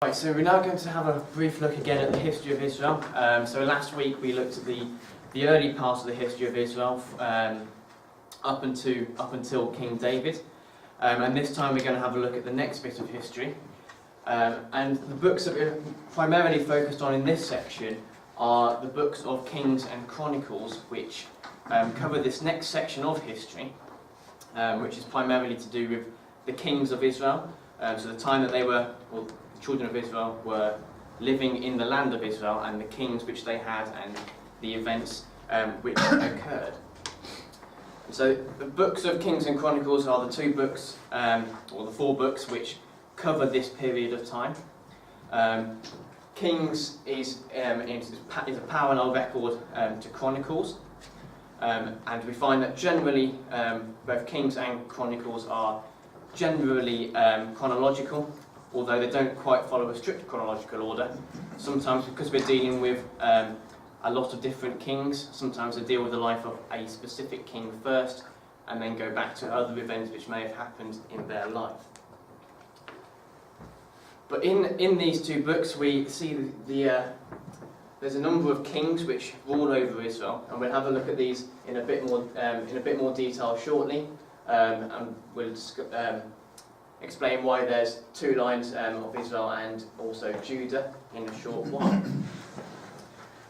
Right, so we're now going to have a brief look again at the history of Israel. So last week we looked at the early part of the history of Israel up until King David, and this time we're going to have a look at the next bit of history. And the books that we're primarily focused on in this section are the books of Kings and Chronicles, which cover this next section of history, which is primarily to do with the kings of Israel. So the time that the children of Israel were living in the land of Israel, and the kings which they had, and the events which occurred. So the books of Kings and Chronicles are the two books, or the four books, which cover this period of time. Kings is a parallel record to Chronicles, and we find that generally both Kings and Chronicles are generally chronological, although they don't quite follow a strict chronological order. Sometimes, because we're dealing with a lot of different kings, sometimes they deal with the life of a specific king first, and then go back to other events which may have happened in their life. But in these two books, we see there's a number of kings which rule over Israel, and we'll have a look at these in a bit more detail shortly, and we'll explain why there's two lines of Israel and also Judah in a short while.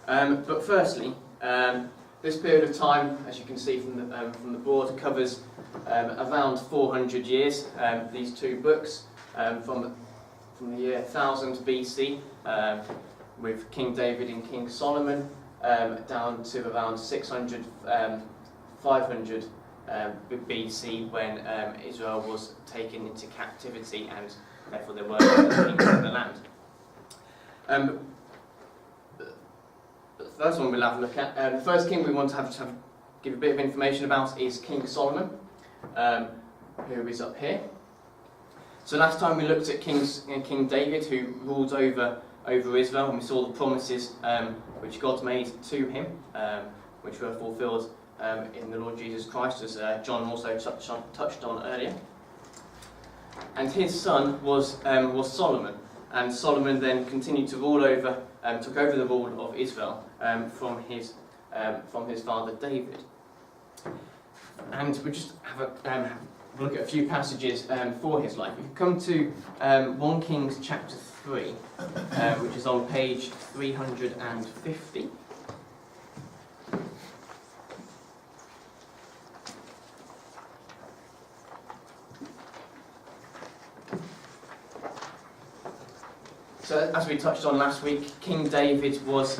But firstly, this period of time, as you can see from the board, covers around 400 years. These two books from the year 1000 BC, with King David and King Solomon, down to around 600, 500 BC, when Israel was taken into captivity, and therefore there were no kings in the land. The first one we'll have a look at. The first king we want to give a bit of information about is King Solomon, who is up here. So last time we looked at King David, who ruled over Israel, and we saw the promises which God made to him, which were fulfilled in the Lord Jesus Christ, as John also touched on earlier. And his son was Solomon, and Solomon then continued to rule over, took over the rule of Israel from his father David. And we just have a look at a few passages for his life. We come to 1 Kings chapter 3, which is on page 350. So, as we touched on last week, King David was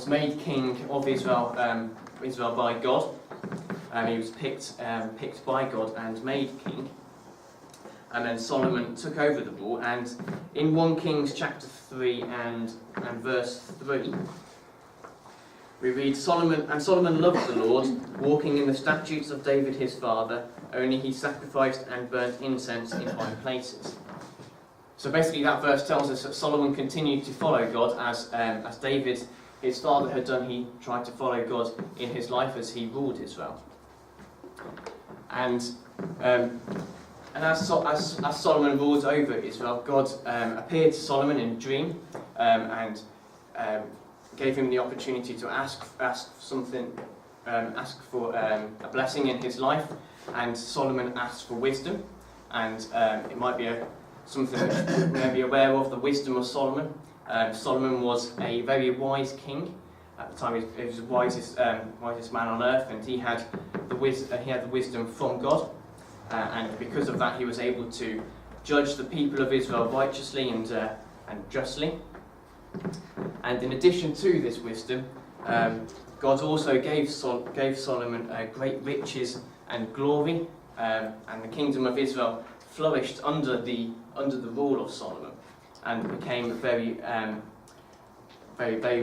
made king of Israel by God. He was picked by God and made king. And then Solomon took over the rule. And in 1 Kings chapter 3 and verse 3, we read, Solomon loved the Lord, walking in the statutes of David his father, only he sacrificed and burnt incense in high places. So basically that verse tells us that Solomon continued to follow God as David, his father, had done. He tried to follow God in his life as he ruled Israel. And as Solomon ruled over Israel, God appeared to Solomon in a dream and gave him the opportunity to ask for a blessing in his life. And Solomon asked for wisdom, and it might be something that you may be aware of, the wisdom of Solomon. Solomon was a very wise king. At the time, he was the wisest man on earth, and he had the wisdom from God. And because of that, he was able to judge the people of Israel righteously and justly. And in addition to this wisdom, God also gave Solomon great riches and glory, and the kingdom of Israel flourished under the rule of Solomon, and became very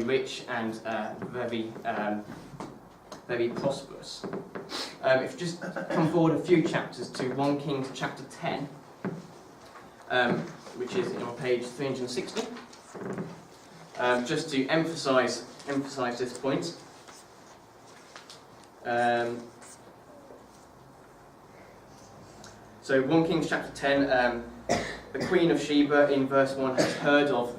rich and very prosperous. If you just come forward a few chapters to 1 Kings chapter 10, which is on page 360, just to emphasise this point. So 1 Kings chapter 10, the Queen of Sheba in verse 1 has heard of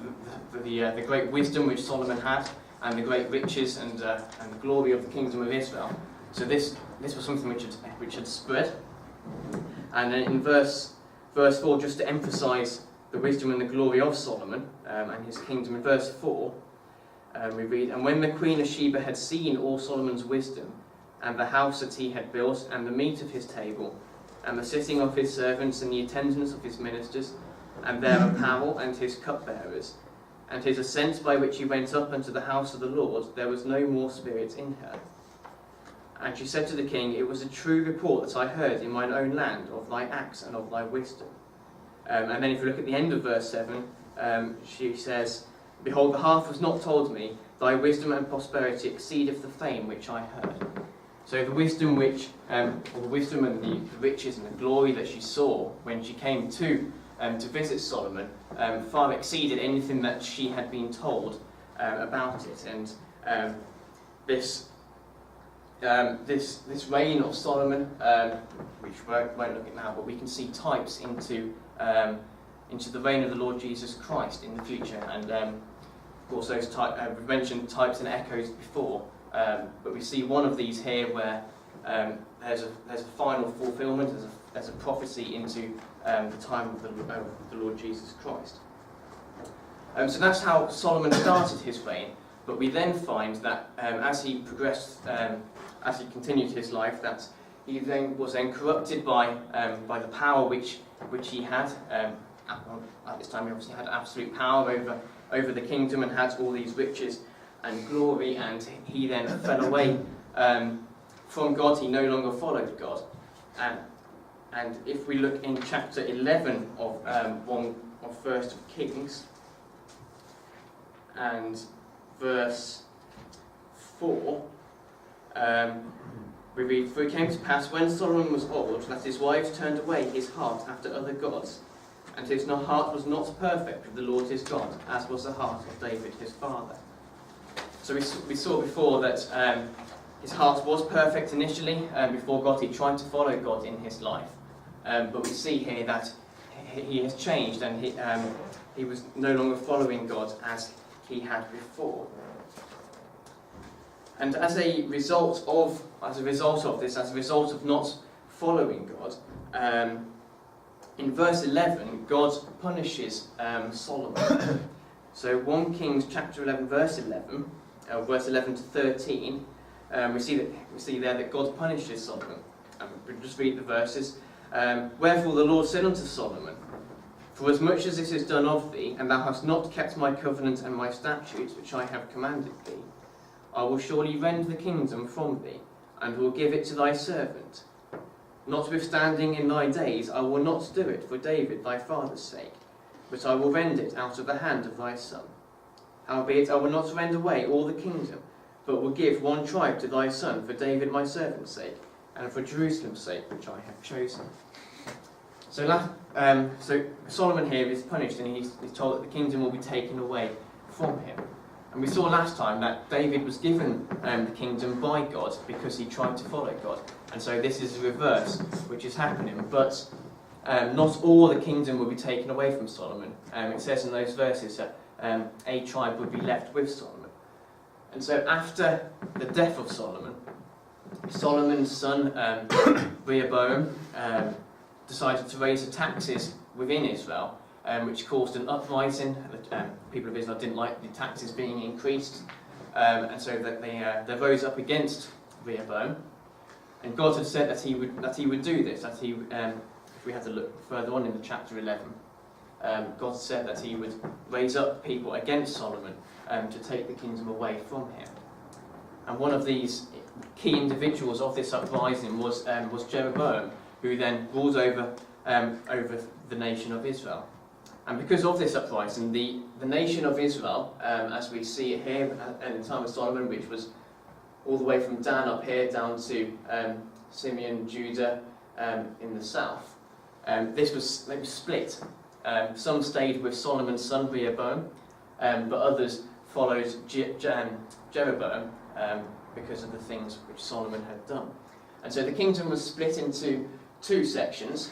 the great wisdom which Solomon had, and the great riches and the glory of the kingdom of Israel. So this was something which had spread. And then in verse 4, just to emphasise the wisdom and the glory of Solomon and his kingdom, in verse 4 we read, "And when the Queen of Sheba had seen all Solomon's wisdom, and the house that he had built, and the meat of his table, and the sitting of his servants, and the attendance of his ministers, and their apparel, and his cupbearers, and his ascent by which he went up unto the house of the Lord, there was no more spirit in her. And she said to the king, It was a true report that I heard in mine own land of thy acts and of thy wisdom." And then if you look at the end of verse 7, she says, "Behold, the half was not told me, thy wisdom and prosperity exceedeth the fame which I heard." So the wisdom and the riches and the glory that she saw when she came to visit Solomon far exceeded anything that she had been told about it. And this reign of Solomon, which we won't look at now, but we can see types into the reign of the Lord Jesus Christ in the future. And of course, we've mentioned types and echoes before, but we see one of these here where there's a final fulfillment, there's a prophecy into the time of the Lord Jesus Christ. So that's how Solomon started his reign. But we then find that as he progressed, as he continued his life, that he then was corrupted by the power which he had. At this time, he obviously had absolute power over the kingdom and had all these riches and glory, and he then fell away from God. He no longer followed God. And if we look in chapter 11 of 1 Kings, and verse 4, we read, "For it came to pass, when Solomon was old, that his wives turned away his heart after other gods, and his heart was not perfect with the Lord his God, as was the heart of David his father." So we saw before that his heart was perfect initially. Before God, he tried to follow God in his life. But we see here that he has changed, and he was no longer following God as he had before. And as a result of not following God, in verse 11, God punishes Solomon. So 1 Kings chapter 11, verse 11 to 13, we see there that God punishes Solomon. We'll just read the verses. "Wherefore the Lord said unto Solomon, For as much as this is done of thee, and thou hast not kept my covenant and my statutes which I have commanded thee, I will surely rend the kingdom from thee, and will give it to thy servant. Notwithstanding in thy days I will not do it for David thy father's sake, but I will rend it out of the hand of thy son. Howbeit I will not rend away all the kingdom, but will give one tribe to thy son for David my servant's sake, and for Jerusalem's sake which I have chosen." So Solomon here is punished, and he's told that the kingdom will be taken away from him. And we saw last time that David was given the kingdom by God because he tried to follow God. And so this is the reverse which is happening. But not all the kingdom will be taken away from Solomon. It says in those verses that a tribe would be left with Solomon. And so after the death of Solomon, Solomon's son Rehoboam decided to raise the taxes within Israel, which caused an uprising. The people of Israel didn't like the taxes being increased, and so that they rose up against Rehoboam. And God had said that he would do this. That he, if we had to look further on in the chapter 11, God said that he would raise up people against Solomon to take the kingdom away from him. And one of these key individuals of this uprising was Jeroboam, who then ruled over the nation of Israel. And because of this uprising, the nation of Israel, as we see it here in the time of Solomon, which was all the way from Dan up here down to Simeon, Judah in the south, they were split. Some stayed with Solomon's son Rehoboam, but others followed Jeroboam because of the things which Solomon had done. And so the kingdom was split into two sections.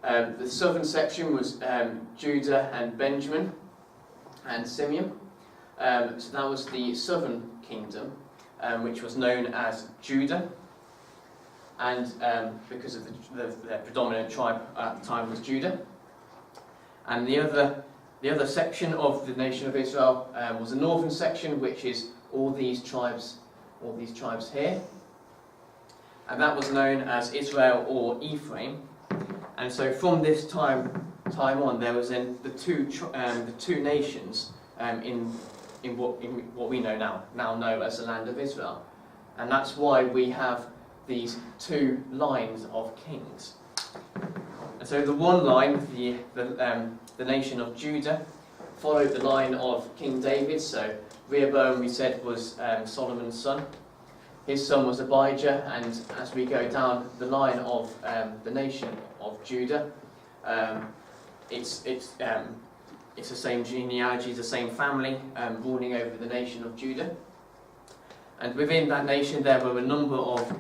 The southern section was Judah and Benjamin and Simeon. So that was the southern kingdom, which was known as Judah, and because of the predominant tribe at the time was Judah. And the other section of the nation of Israel was the northern section, which is all these tribes here, and that was known as Israel or Ephraim. And so from this time on, there was then the two nations in what we now know as the land of Israel, and that's why we have these two lines of kings. And so the one line, the nation of Judah, followed the line of King David. So Rehoboam, we said, was Solomon's son. His son was Abijah, and as we go down the line of the nation of Judah, it's the same genealogy, the same family ruling over the nation of Judah. And within that nation there were a number of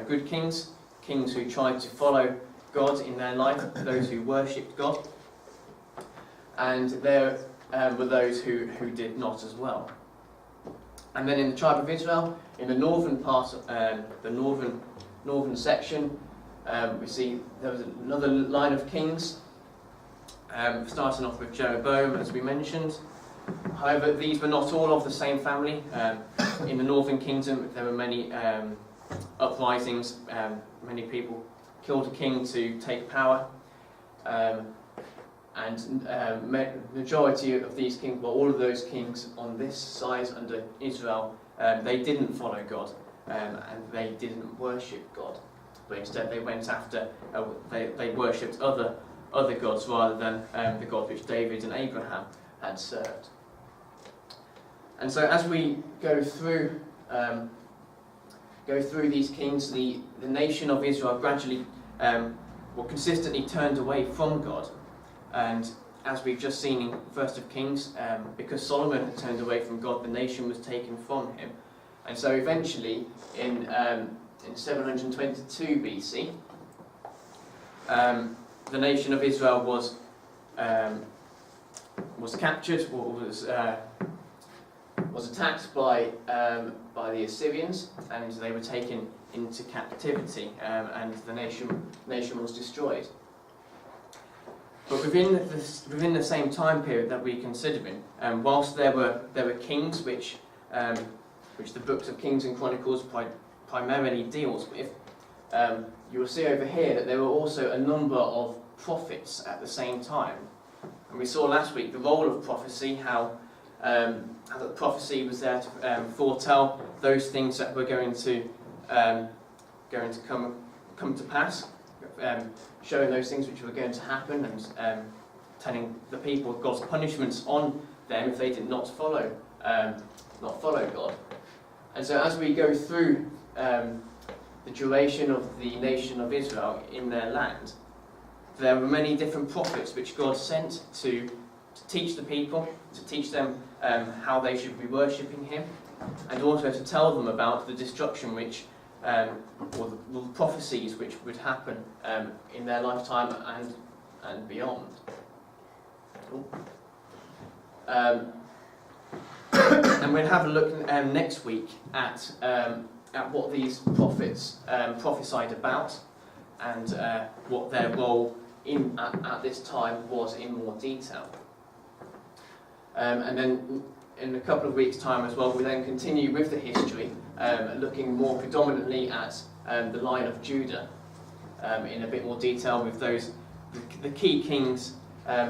good kings who tried to follow God in their life, those who worshipped God, and there were those who did not as well. And then in the tribe of Israel, in the northern part, the northern section, we see there was another line of kings, starting off with Jeroboam, as we mentioned. However, these were not all of the same family. In the northern kingdom, there were many uprisings. Many people killed a king to take power. And majority of these kings, well, all of those kings on this side under Israel, they didn't follow God, and they didn't worship God, but instead they went after, they worshipped other gods rather than the God which David and Abraham had served. And so as we go through these kings, the nation of Israel gradually, consistently turned away from God. And as we've just seen in 1st of Kings, because Solomon had turned away from God, the nation was taken from him. And so eventually, in 722 BC, the nation of Israel was captured, or was attacked by the Assyrians, and they were taken into captivity, and the nation was destroyed. But within the same time period that we're considering, whilst there were kings which the books of Kings and Chronicles primarily deals with, you will see over here that there were also a number of prophets at the same time. And we saw last week the role of prophecy, how the prophecy was there to foretell those things that were going to come to pass. Showing those things which were going to happen, and telling the people God's punishments on them if they did not follow God. And so as we go through the duration of the nation of Israel in their land, there were many different prophets which God sent to teach the people, to teach them how they should be worshipping Him, and also to tell them about the destruction which or the prophecies which would happen in their lifetime and beyond. And we'll have a look next week at what these prophets prophesied about, and what their role at this time was in more detail. And then in a couple of weeks' time as well, we then continue with the history, looking more predominantly at the line of Judah in a bit more detail, with the key kings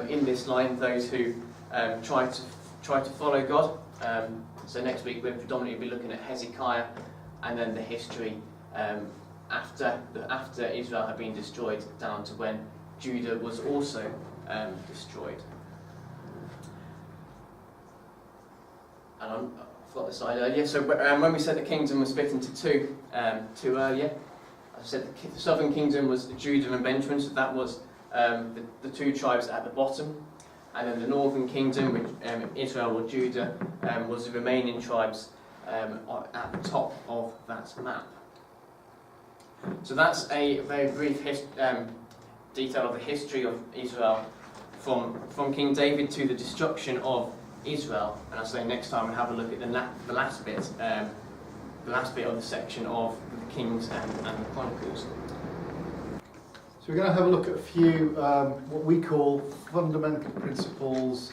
in this line, those who try to follow God. So next week we'll predominantly be looking at Hezekiah, and then the history after Israel had been destroyed, down to when Judah was also destroyed. And I forgot the slide earlier. So when we said the kingdom was split into two earlier, I said the southern kingdom was Judah and Benjamin, so that was the two tribes at the bottom, and then the northern kingdom, which Israel or Judah, was the remaining tribes at the top of that map. So that's a very brief detail of the history of Israel from King David to the destruction of Israel. And I say next time we'll have a look at the last bit of the section of the Kings and the Chronicles. So we're going to have a look at a few what we call fundamental principles